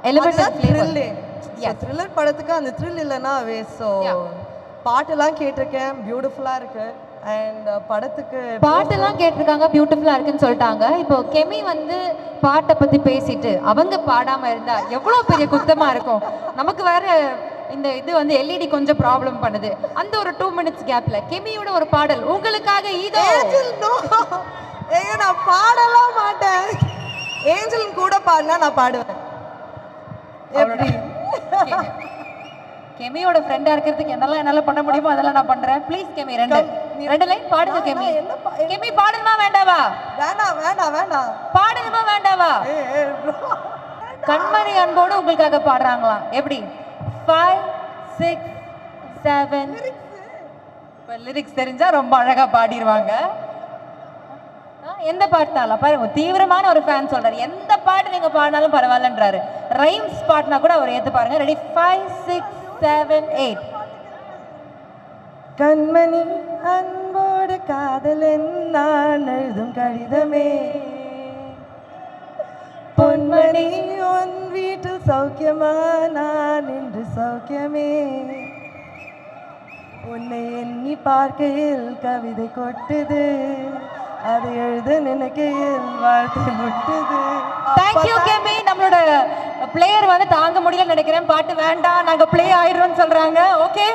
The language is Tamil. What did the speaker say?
Element and flavour. த்ரில்லர் படத்துக்கு அந்த த்ரில் இல்லைன்னா வேஸ்ட். ஸோ பாட்டெல்லாம் கேட்டிருக்கேன், பியூட்டிஃபுல்லா இருக்கு. அண்ட் படத்துக்கு பாட்டெல்லாம் கேட்டிருக்காங்க, பியூட்டிஃபுல்லா இருக்குன்னு சொல்லிட்டாங்க. இப்போ கெமி வந்து பாட்டை பத்தி பேசிட்டு அவங்க பாடாம இருந்தா எவ்வளவு பெரிய குத்தமா இருக்கும். நமக்கு வேற இந்த இது வந்து எல்இடி கொஞ்சம் ப்ராப்ளம் பண்ணுது. அந்த ஒரு 2 minutes கேப்ல கெமியோட ஒரு பாடல் உங்களுக்காக இதோ. ஏங்க நான் பாடலாம் மாட்டேன். ஏஞ்சல் கூட பாடினா நான் பாடுவேன். எப்படி கெமியோட ஃப்ரெண்டா இருக்கிறதுக்கு என்னெல்லாம் என்னால பண்ண முடியுமோ அதெல்லாம் நான் பண்றேன். ப்ளீஸ் கெமி ரெண்டு லைன் பாடுங்க. கெமி கெமி பாடணுமா வேண்டாவா? வேண்டாம் வேண்டாம் வேண்டாம். பாடணுமா வேண்டாவா? கண்மணி அன்போடு உங்களுக்காக பாடுறாங்களாம். எப்படி? 5 6 7 லிரிக்ஸ் தெரிஞ்சா ரொம்ப அழகா பாடிடுவாங்க. எந்த பாட்டுனால பாருங்க, தீவிரமான ஒரு ஃபேன் சொல்றாரு, எந்த பாட்டு நீங்க பாடினாலும் பரவாயில்லன்றாரு. ரைம்ஸ் பாட்டுனா கூட அவர் ஏத்து பாருங்க. ரெடி? 5 6 7 8. கண்மணி அன்போடு காதலன் நான் எழுதும் கடிதமே, பொன்மணி உன் வீட்டில் சௌக்கியமா, நான் இன்று சௌக்கியமே, உன்னை எண்ணி பார்க்கையில் கவிதை கொட்டுது, அதை எழுத நினைக்கையில் வாழ்க்கை முட்டுது. தேங்க்யூ கெமி. நம்மளோட பிளேயர் வந்து தாங்க முடியலன்னு நினைக்கிறேன், பாட்டு வேண்டாம் நாங்க பிளே ஆயிடுறோம்னு சொல்றாங்க. ஓகே.